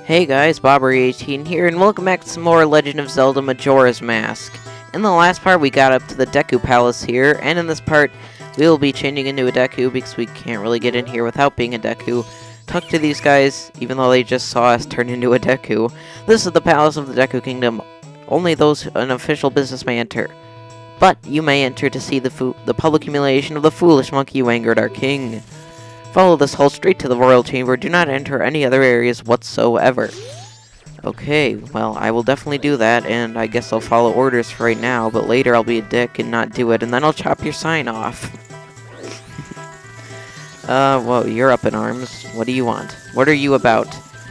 Hey guys, Bobbery18 here, and welcome back to some more Legend of Zelda Majora's Mask. In the last part, we got up to the Deku Palace here, and in this part, we will be changing into a Deku because we can't really get in here without being a Deku. Talk to these guys, even though they just saw us turn into a Deku. This is the Palace of the Deku Kingdom. Only those an official business may enter. But you may enter to see the public humiliation of the foolish monkey who angered our king. Follow this hall straight to the royal chamber. Do not enter any other areas whatsoever. Okay, well, I will definitely do that, and I guess I'll follow orders for right now, but later I'll be a dick and not do it, and then I'll chop your sign off. Well, you're up in arms. What do you want? What are you about?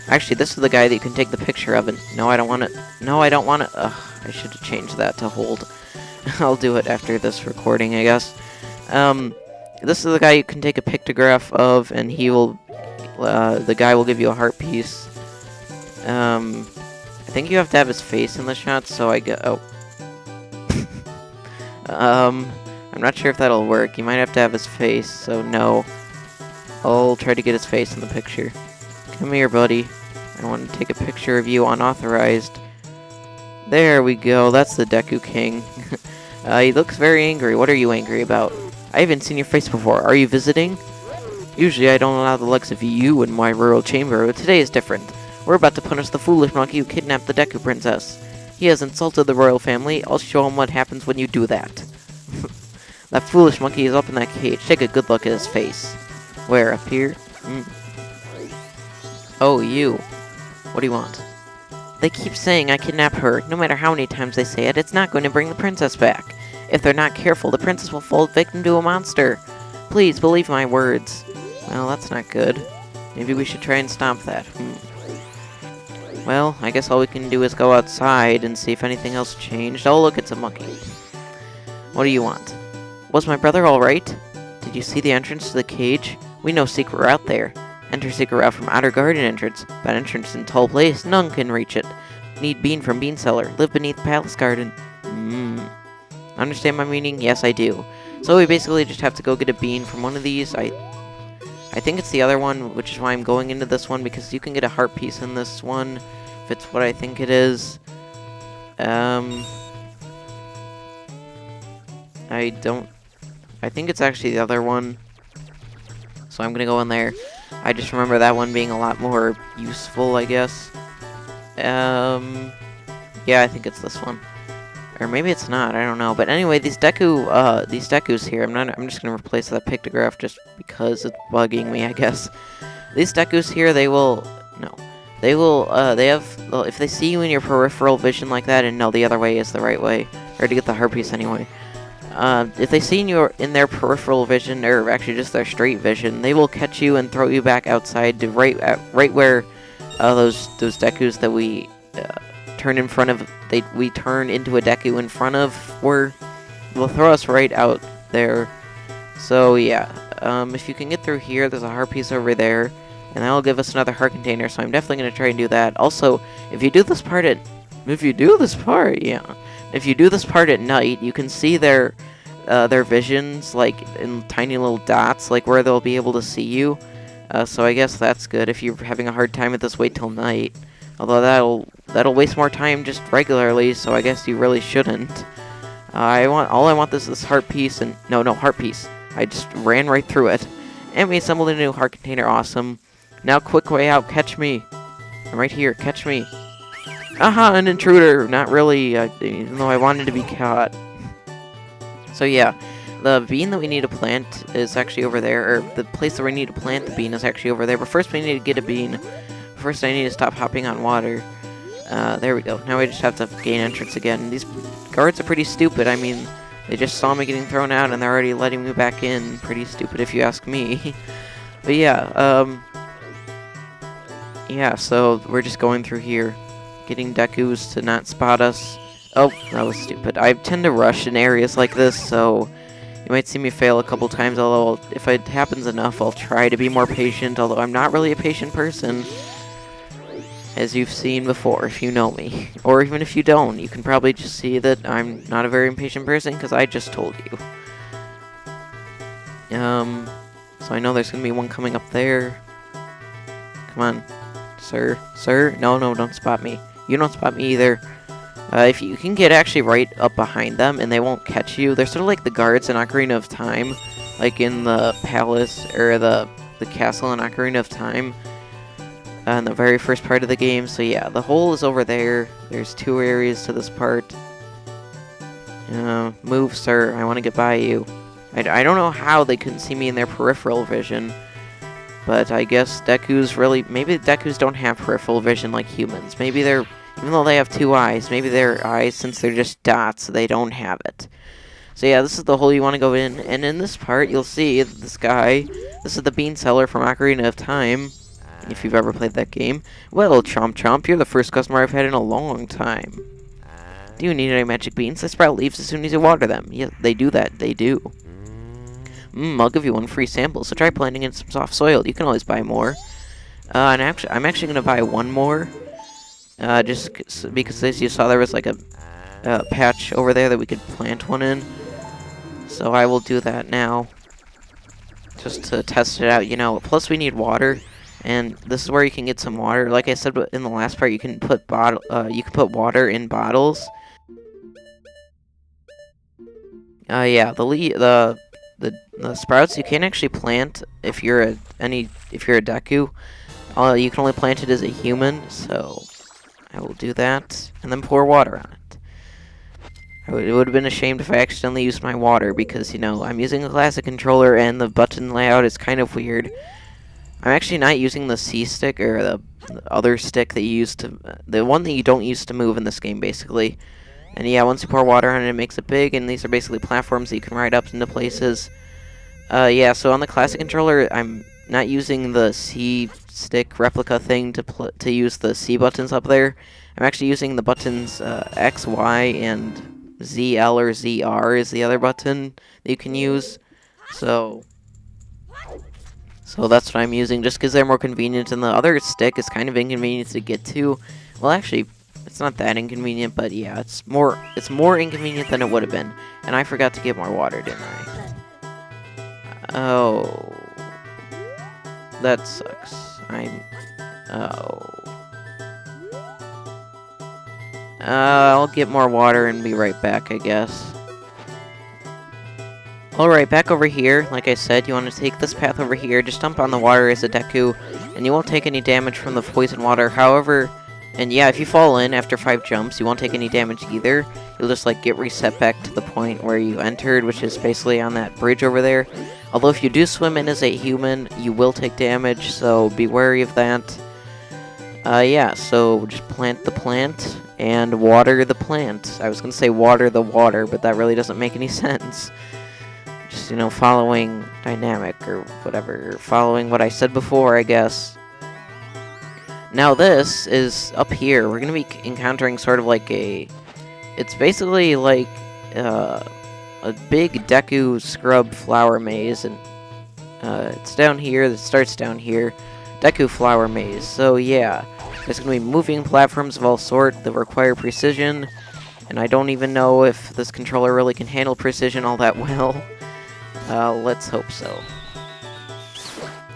Actually, this is the guy that you can take the picture of, and no, I don't want it. No, I don't want it. Ugh, I should have changed that to hold. I'll do it after this recording, I guess. This is the guy you can take a pictograph of, and he will, the guy will give you a heart piece. I think you have to have his face in the shot, so I get, oh. I'm not sure if that'll work. You might have to have his face, so no. I'll try to get his face in the picture. Come here, buddy. I want to take a picture of you unauthorized. There we go, that's the Deku King. He looks very angry. What are you angry about? I haven't seen your face before. Are you visiting? Usually I don't allow the likes of you in my royal chamber, but today is different. We're about to punish the foolish monkey who kidnapped the Deku Princess. He has insulted the royal family. I'll show him what happens when you do that. That foolish monkey is up in that cage. Take a good look at his face. Where? Up here? Oh, you. What do you want? They keep saying I kidnapped her. No matter how many times they say it, it's not going to bring the princess back. If they're not careful, the princess will fall victim to a monster. Please, believe my words. Well, that's not good. Maybe we should try and stop that. Well, I guess all we can do is go outside and see if anything else changed. Oh, look, it's a monkey. What do you want? Was my brother alright? Did you see the entrance to the cage? We know secret route there. Enter secret route from outer garden entrance. That entrance in tall place, none can reach it. Need bean from bean cellar. Live beneath palace garden. Understand my meaning? Yes, I do. So we basically just have to go get a bean from one of these. I think it's the other one, which is why I'm going into this one, because you can get a heart piece in this one, if it's what I think it is. I think it's actually the other one. So I'm gonna go in there. I just remember that one being a lot more useful, I guess. Yeah, I think it's this one. Or maybe it's not, I don't know. But anyway, these Dekus here, I'm just gonna replace that pictograph just because it's bugging me, I guess. These Dekus here, they have, well, if they see you in your peripheral vision like that, and no, the other way is the right way, or to get the heart piece anyway. If they see you in their peripheral vision, or actually just their straight vision, they will catch you and throw you back outside to right where those Dekus that we turn in front of, we turn into a Deku in front of, they'll throw us right out there. So yeah, if you can get through here, there's a heart piece over there, and that'll give us another heart container, so I'm definitely going to try and do that. Also, if you do this part at night, you can see their visions, like, in tiny little dots, like, where they'll be able to see you. So I guess that's good. If you're having a hard time with this, wait till night. Although that'll waste more time just regularly, so I guess you really shouldn't. All I want is this heart piece, and no, heart piece. I just ran right through it. And we assembled a new heart container, awesome. Now quick way out, catch me. I'm right here, catch me. Aha, an intruder! Not really, even though I wanted to be caught. So yeah, the bean that we need to plant is actually over there, or the place that we need to plant the bean is actually over there, but first we need to get a bean. First I need to stop hopping on water. There we go. Now we just have to gain entrance again. These guards are pretty stupid. I mean, they just saw me getting thrown out and they're already letting me back in. Pretty stupid if you ask me. But yeah, yeah, so we're just going through here, getting Dekus to not spot us. Oh, that was stupid. I tend to rush in areas like this, so you might see me fail a couple times, although if it happens enough, I'll try to be more patient, although I'm not really a patient person, as you've seen before, if you know me. Or even if you don't, you can probably just see that I'm not a very impatient person, because I just told you. So I know there's going to be one coming up there. Come on. Sir? Sir? No, no, don't spot me. You don't spot me either. If you can get actually right up behind them and they won't catch you, they're sort of like the guards in Ocarina of Time, like in the palace, or the castle in Ocarina of Time, in the very first part of the game. So yeah, the hole is over there. There's 2 areas to this part. Move, sir. I want to get by you. I don't know how they couldn't see me in their peripheral vision, but I guess Deku's really... Maybe Dekus don't have peripheral vision like humans. Maybe they're... Even though they have 2 eyes, maybe their eyes, since they're just dots, they don't have it. So yeah, this is the hole you want to go in, and in this part, you'll see this guy. This is the bean seller from Ocarina of Time, if you've ever played that game. Well, Chomp Chomp, you're the first customer I've had in a long time. Do you need any magic beans? They sprout leaves as soon as you water them. Yeah, they do that. They do. I'll give you 1 free sample, so try planting in some soft soil. You can always buy more. And I'm actually going to buy 1 more. Just because as you saw, there was like a patch over there that we could plant 1 in. So I will do that now. Just to test it out, you know. Plus we need water. And this is where you can get some water. Like I said in the last part, you can put water in bottles. Yeah, the sprouts you can't actually plant if you're a Deku. You can only plant it as a human, so I will do that and then pour water on it. It would have been ashamed if I accidentally used my water because, you know, I'm using a classic controller and the button layout is kind of weird. I'm actually not using the C stick, or the other stick that you use to... The one that you don't use to move in this game, basically. And yeah, once you pour water on it, it makes it big, and these are basically platforms that you can ride up into places. Yeah, so on the classic controller, I'm not using the C stick replica thing to use the C buttons up there. I'm actually using the buttons X, Y, and ZL or ZR is the other button that you can use. So that's what I'm using, just because they're more convenient, and the other stick is kind of inconvenient to get to. Well, actually, it's not that inconvenient, but yeah, it's more inconvenient than it would have been. And I forgot to get more water, didn't I? Oh, that sucks. I'll get more water and be right back, I guess. Alright, back over here. Like I said, you want to take this path over here, just dump on the water as a Deku, and you won't take any damage from the poison water. However, and yeah, if you fall in after 5 jumps, you won't take any damage either. You'll just, like, get reset back to the point where you entered, which is basically on that bridge over there. Although if you do swim in as a human, you will take damage, so be wary of that. Yeah, so just plant the plant and water the plant. I was going to say water the water, but that really doesn't make any sense. Just, you know, following dynamic or whatever, following what I said before, I guess. Now this is up here. We're going to be encountering sort of like it's basically like a big Deku scrub flower maze, and it's down here. It starts down here. Deku flower maze. So yeah, there's going to be moving platforms of all sorts that require precision, and I don't even know if this controller really can handle precision all that well. Let's hope so.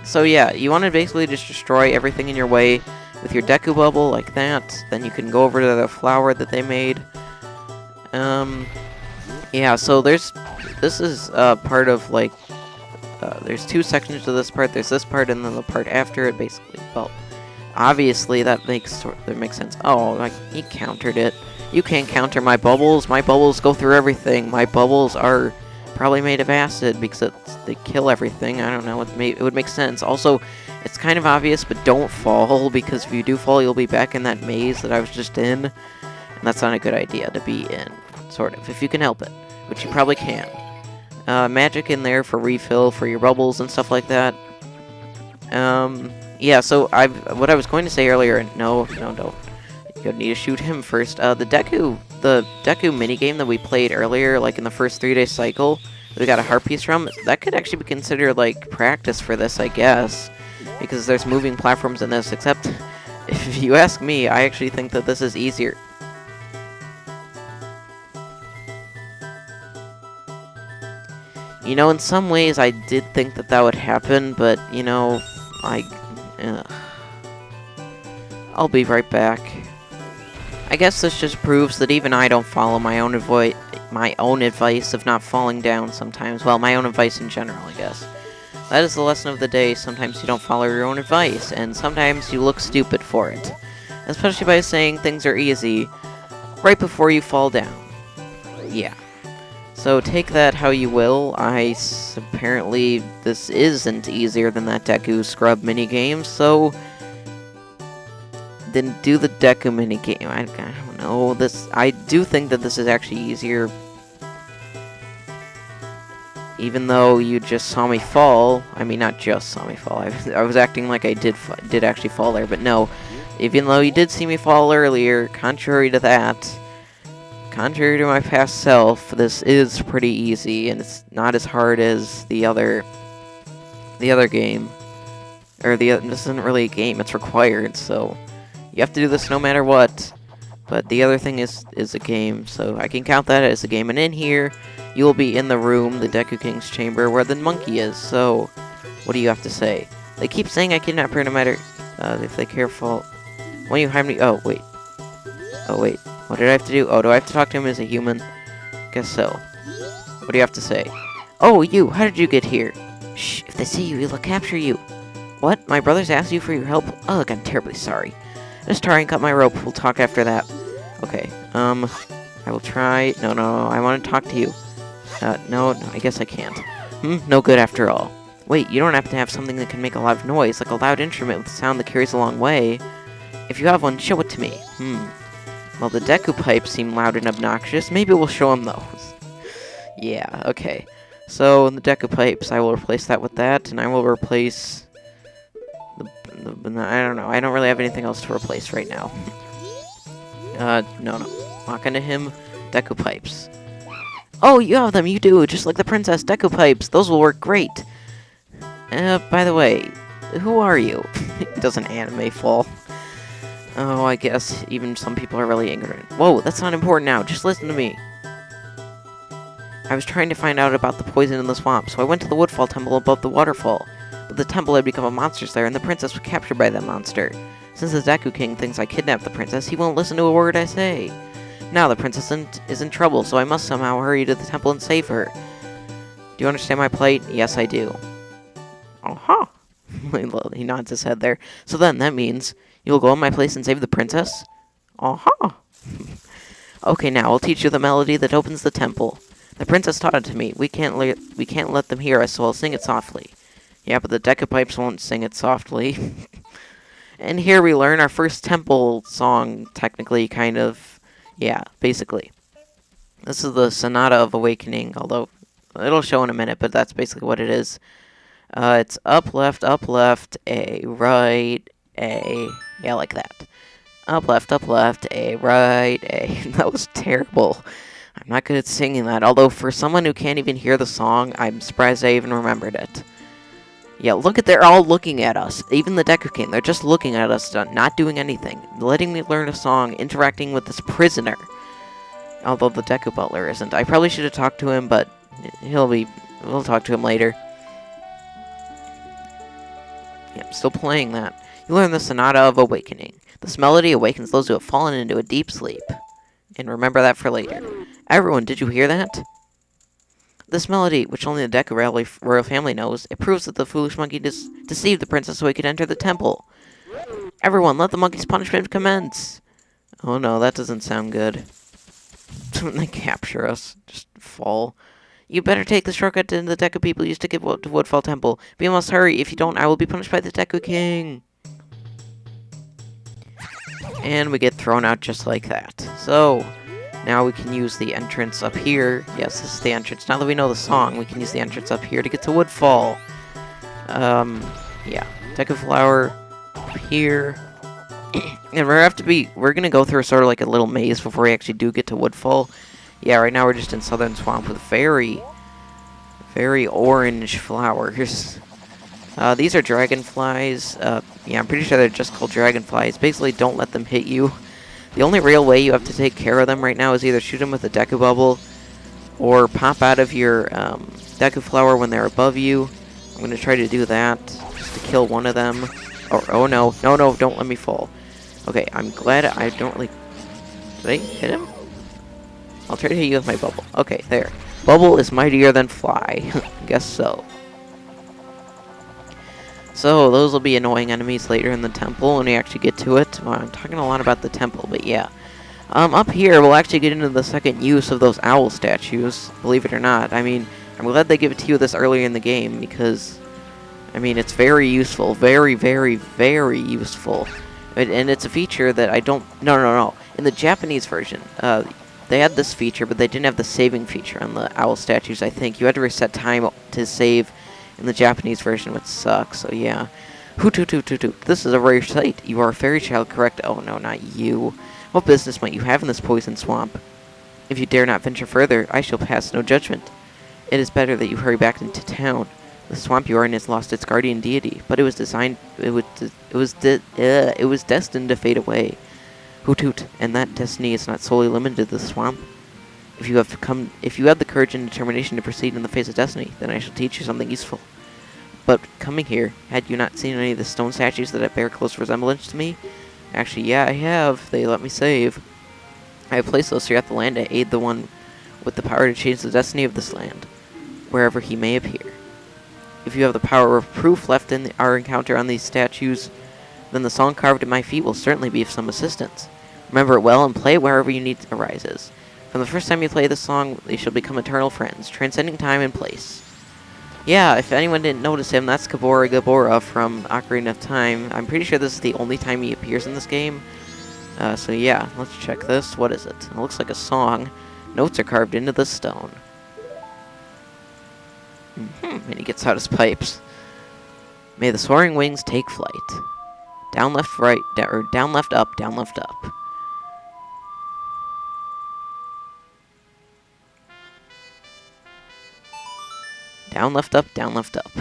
So yeah, you want to basically just destroy everything in your way with your Deku bubble like that. Then you can go over to the flower that they made. Yeah, so this is part of, like, there's 2 sections to this part. There's this part and then the part after it, basically. Well, obviously that makes sense. Oh, he countered it. You can't counter my bubbles. My bubbles go through everything. My bubbles are probably made of acid because they kill everything. I don't know. It would make sense. Also, it's kind of obvious, but don't fall, because if you do fall, you'll be back in that maze that I was just in, and that's not a good idea to be in, sort of, if you can help it, which you probably can. Magic in there for refill for your bubbles and stuff like that. Yeah, so what I was going to say earlier, no, you need to shoot him first. The Deku minigame that we played earlier, like in the first 3-day cycle, that we got a heart piece from, that could actually be considered like practice for this, I guess, because there's moving platforms in this, except if you ask me, I actually think that this is easier. You know, in some ways I did think that would happen, but, you know, I'll be right back. I guess this just proves that even I don't follow my own advice of not falling down sometimes. Well, my own advice in general, I guess. That is the lesson of the day. Sometimes you don't follow your own advice, and sometimes you look stupid for it. Especially by saying things are easy right before you fall down. Yeah. So take that how you will. Apparently this isn't easier than that Deku Scrub minigame, so then do the Deku minigame. I don't know. I do think that this is actually easier. Even though you just saw me fall. I mean, not just saw me fall. I was acting like I did actually fall there, but no. Even though you did see me fall earlier, contrary to that, contrary to my past self, this is pretty easy, and it's not as hard as the other game. This isn't really a game, it's required, so you have to do this no matter what. But the other thing is a game, so I can count that as a game. And in here, you will be in the room, the Deku King's chamber, where the monkey is. So, what do you have to say? They keep saying I kidnap her no matter if they careful. When you hide me, oh wait, what did I have to do? Oh, do I have to talk to him as a human? Guess so. What do you have to say? Oh, you! How did you get here? Shh! If they see you, they'll capture you. What? My brothers asked you for your help? Oh, look, I'm terribly sorry. Just try and cut my rope. We'll talk after that. Okay. I will try. No, I want to talk to you. No, I guess I can't. No good after all. Wait, you don't happen to have something that can make a lot of noise, like a loud instrument with a sound that carries a long way? If you have one, show it to me. Well, the Deku pipes seem loud and obnoxious. Maybe we'll show him those. Yeah, okay. So, the Deku pipes, I will replace that with that, and I will replace I don't know. I don't really have anything else to replace right now. No. Walk into him. Deku pipes. Oh, you have them. You do. Just like the princess. Deku pipes. Those will work great. By the way, who are you? It doesn't anime fall. Oh, I guess even some people are really ignorant. Whoa, that's not important now. Just listen to me. I was trying to find out about the poison in the swamp, so I went to the Woodfall Temple above the waterfall. But the temple had become a monster slayer, and the princess was captured by that monster. Since the Deku King thinks I kidnapped the princess, he won't listen to a word I say. Now the princess is in trouble, so I must somehow hurry to the temple and save her. Do you understand my plight? Yes, I do. Uh-huh. He nods his head there. So then, that means you'll go in my place and save the princess? Uh-huh. Okay, now I'll teach you the melody that opens the temple. The princess taught it to me. We can't let them hear us, so I'll sing it softly. Yeah, but the Deku pipes won't sing it softly. And here we learn our first temple song, technically, kind of. Yeah, basically. This is the Sonata of Awakening, although it'll show in a minute, but that's basically what it is. It's up, left, A, right, A. Yeah, like that. Up, left, A, right, A. That was terrible. I'm not good at singing that, although for someone who can't even hear the song, I'm surprised I even remembered it. Yeah, look at, they're all looking at us. Even the Deku King, they're just looking at us, not doing anything. Letting me learn a song, interacting with this prisoner. Although the Deku Butler isn't. I probably should have talked to him, but we'll talk to him later. Yeah, I'm still playing that. You learn the Sonata of Awakening. This melody awakens those who have fallen into a deep sleep. And remember that for later. Everyone, did you hear that? This melody, which only the Deku royal family knows, it proves that the foolish monkey deceived the princess so he could enter the temple. Everyone, let the monkey's punishment commence! Oh no, that doesn't sound good. When they capture us, just fall. You better take the shortcut to the Deku people used to get to Woodfall Temple. But you must hurry. If you don't, I will be punished by the Deku King. And we get thrown out just like that. So, now we can use the entrance up here. Yes, this is the entrance. Now that we know the song, we can use the entrance up here to get to Woodfall. Yeah. Deku Flower up here. And we're gonna go through sort of like a little maze before we actually do get to Woodfall. Yeah, right now we're just in Southern Swamp with very, very orange flowers. These are dragonflies. Yeah, I'm pretty sure they're just called dragonflies. Basically, don't let them hit you. The only real way you have to take care of them right now is either shoot them with a Deku Bubble or pop out of your Deku Flower when they're above you. I'm going to try to do that just to kill one of them. Oh no, don't let me fall. Okay, I'm glad I don't really... Did I hit him? I'll try to hit you with my bubble. Okay, there. Bubble is mightier than fly. Guess so. So, those will be annoying enemies later in the temple when we actually get to it. Well, I'm talking a lot about the temple, but yeah. Up here, we'll actually get into the second use of those owl statues, believe it or not. I mean, I'm glad they give it to you this early in the game, because, I mean, it's very useful. Very, very, very useful. And it's a feature that I don't... No. In the Japanese version, they had this feature, but they didn't have the saving feature on the owl statues, I think. You had to reset time to save in the Japanese version, which sucks, so yeah. Hoot. This is a rare sight. You are a fairy child, correct? Oh, no, not you. What business might you have in this poison swamp? If you dare not venture further, I shall pass no judgment. It is better that you hurry back into town. The swamp you are in has lost its guardian deity, but it was designed. It was destined to fade away. Hoot, and that destiny is not solely limited to the swamp. If you have the courage and determination to proceed in the face of destiny, then I shall teach you something useful. But coming here, had you not seen any of the stone statues that bear close resemblance to me? Actually, yeah, I have. They let me save. I have placed those throughout the land to aid the one with the power to change the destiny of this land, wherever he may appear. If you have the power of proof left in our encounter on these statues, then the song carved at my feet will certainly be of some assistance. Remember it well and play it wherever your need arises. From the first time you play this song, they shall become eternal friends, transcending time and place. Yeah, if anyone didn't notice him, that's Gabora from Ocarina of Time. I'm pretty sure this is the only time he appears in this game. So yeah, let's check this. What is it? It looks like a song. Notes are carved into the stone. And he gets out his pipes. May the soaring wings take flight. Down, left, right, or down, left, up, down, left, up. Down, left, up, down, left, up.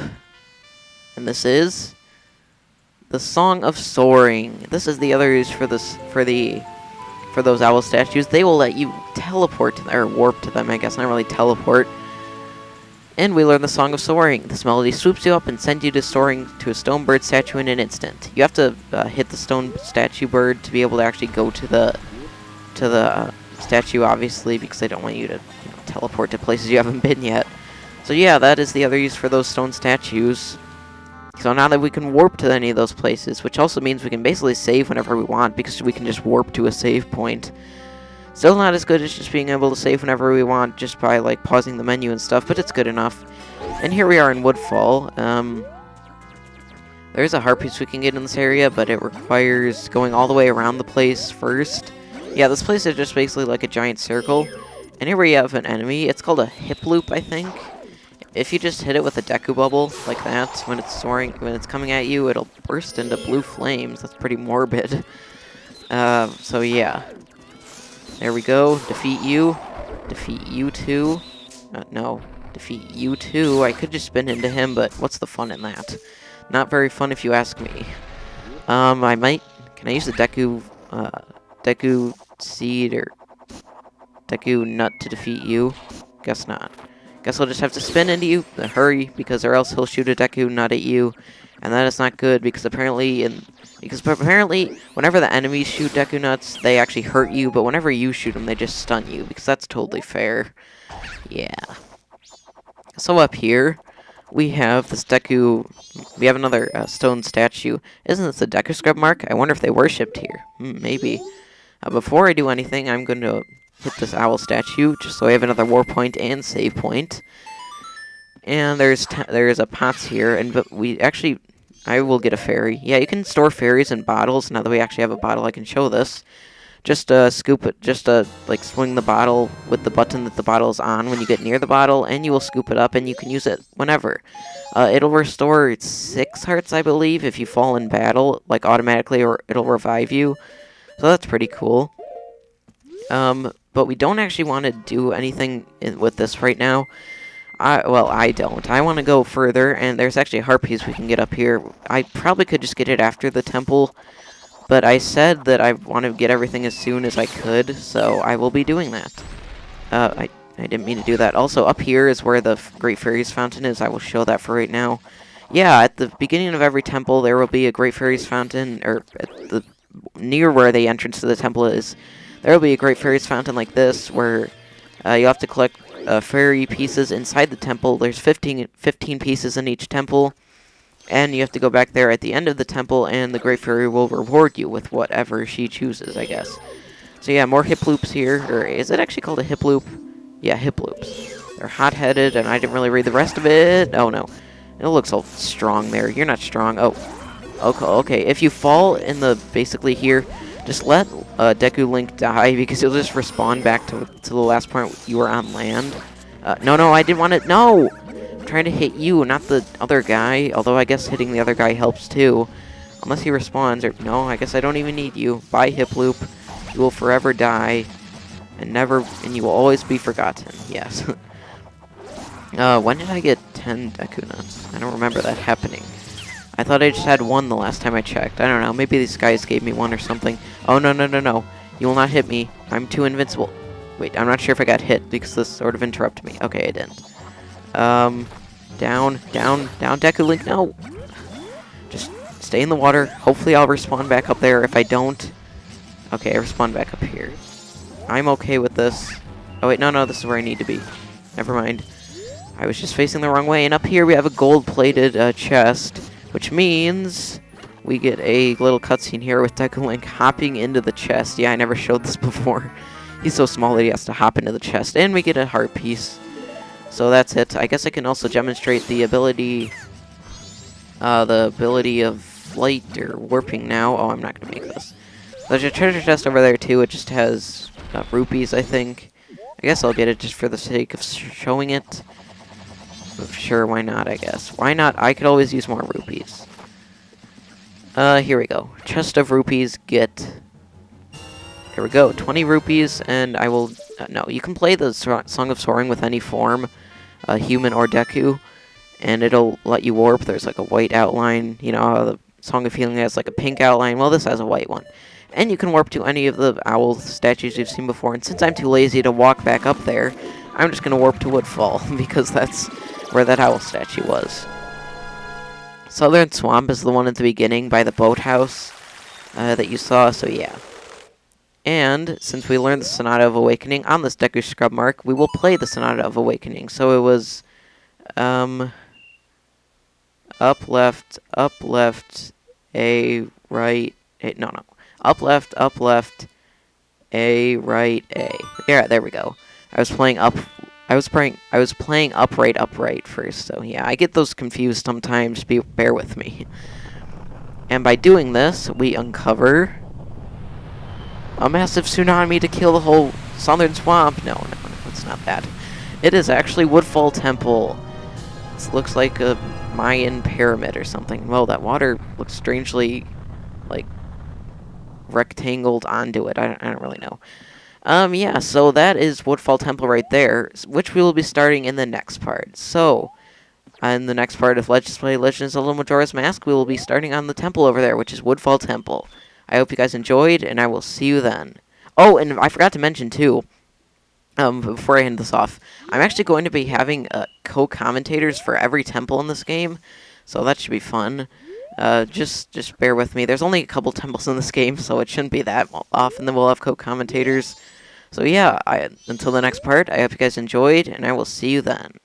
And this is the Song of Soaring. This is the other use for this for those owl statues. They will let you teleport to them, or warp to them, I guess, not really teleport. And we learn the Song of Soaring. This melody swoops you up and sends you to soaring to a stone bird statue in an instant. You have to hit the stone statue bird to be able to actually go to the statue, obviously, because they don't want you to teleport to places you haven't been yet. So yeah, that is the other use for those stone statues. So now that we can warp to any of those places, which also means we can basically save whenever we want, because we can just warp to a save point. Still not as good as just being able to save whenever we want, just by like pausing the menu and stuff, but it's good enough. And here we are in Woodfall. There's a heart piece we can get in this area, but it requires going all the way around the place first. Yeah, this place is just basically like a giant circle. And here we have an enemy. It's called a hip loop, I think. If you just hit it with a Deku bubble like that, when it's soaring, when it's coming at you, it'll burst into blue flames. That's pretty morbid. So yeah. There we go. Defeat you. Defeat you too. No. Defeat you too. I could just spin into him, but what's the fun in that? Not very fun if you ask me. I might... Can I use the Deku seed or Deku nut to defeat you? Guess not. Guess I'll just have to spin into you. Hurry, because or else he'll shoot a Deku nut at you. And that is not good, because apparently whenever the enemies shoot Deku nuts, they actually hurt you, but whenever you shoot them, they just stun you, because that's totally fair. Yeah. So up here, we have this Deku... We have another stone statue. Isn't this a Deku scrub mark? I wonder if they worshipped here. Maybe. Before I do anything, I'm going to hit this owl statue, just so I have another war point and save point. And there's a pots here, but we actually... I will get a fairy. Yeah, you can store fairies in bottles. Now that we actually have a bottle, I can show this. Just scoop it, like swing the bottle with the button that the bottle is on when you get near the bottle, and you will scoop it up, and you can use it whenever. It'll restore 6 hearts, I believe, if you fall in battle, like automatically, or it'll revive you. So that's pretty cool. But we don't actually want to do anything with this right now. I don't. I want to go further, and there's actually a heart piece we can get up here. I probably could just get it after the temple, but I said that I want to get everything as soon as I could, so I will be doing that. I didn't mean to do that. Also, up here is where the Great Fairies Fountain is. I will show that for right now. Yeah, at the beginning of every temple, there will be a Great Fairies Fountain, or at the near where the entrance to the temple is, there will be a Great Fairies Fountain like this, where you have to collect fairy pieces inside the temple. There's 15 pieces in each temple, and you have to go back there at the end of the temple, and the Great Fairy will reward you with whatever she chooses, I guess. So yeah, more hip loops here, or is it actually called a hip loop? Yeah, hip loops. They're hot-headed, and I didn't really read the rest of it. Oh no, it looks all strong there. You're not strong. Oh, okay. If you fall in the basically here, just let Deku Link die because he'll just respawn back to the last point you were on land. No, I didn't want to. No, I'm trying to hit you, not the other guy. Although I guess hitting the other guy helps too, unless he respawns. Or no, I guess I don't even need you. Bye, hip loop. You will forever die, and you will always be forgotten. Yes. When did I get 10 Deku Nuts? I don't remember that happening. I thought I just had one the last time I checked. I don't know. Maybe these guys gave me one or something. Oh, no. You will not hit me. I'm too invincible. Wait, I'm not sure if I got hit because this sort of interrupted me. Okay, I didn't. Down, Deku Link. No. Just stay in the water. Hopefully I'll respawn back up there. If I don't... Okay, I respawn back up here. I'm okay with this. Oh, wait, no, this is where I need to be. Never mind. I was just facing the wrong way. And up here we have a gold-plated chest, which means we get a little cutscene here with Deku Link hopping into the chest. Yeah, I never showed this before. He's so small that he has to hop into the chest. And we get a heart piece. So that's it. I guess I can also demonstrate the ability of flight or warping now. Oh, I'm not going to make this. There's a treasure chest over there, too. It just has rupees, I think. I guess I'll get it just for the sake of showing it. Sure, why not, I guess. Why not? I could always use more rupees. Here we go. Chest of rupees, get... Here we go. 20 rupees, and I will... no, you can play the Song of Soaring with any form, human or Deku, and it'll let you warp. There's like a white outline. You know how the Song of Healing has like a pink outline? Well, this has a white one. And you can warp to any of the owl statues you've seen before. And since I'm too lazy to walk back up there, I'm just going to warp to Woodfall, because that's where that owl statue was. Southern Swamp is the one at the beginning by the boathouse that you saw, so yeah. And since we learned the Sonata of Awakening on this Deku Scrub Mark, we will play the Sonata of Awakening. So it was up, left, A, right, A, no. Up, left, A, right, A. Yeah, there we go. I was playing upright first, so yeah, I get those confused sometimes, bear with me. And by doing this, we uncover a massive tsunami to kill the whole Southern Swamp. No, it's not that. It is actually Woodfall Temple. This looks like a Mayan pyramid or something. Well, that water looks strangely, like, rectangled onto it. I don't really know. Yeah, so that is Woodfall Temple right there, which we will be starting in the next part. So, in the next part of Let's Play Legends of Zelda Majora's Mask, we will be starting on the temple over there, which is Woodfall Temple. I hope you guys enjoyed, and I will see you then. Oh, and I forgot to mention, too, before I end this off, I'm actually going to be having co-commentators for every temple in this game, so that should be fun. Just bear with me. There's only a couple temples in this game, so it shouldn't be that often that we'll have co-commentators. So yeah, until the next part, I hope you guys enjoyed, and I will see you then.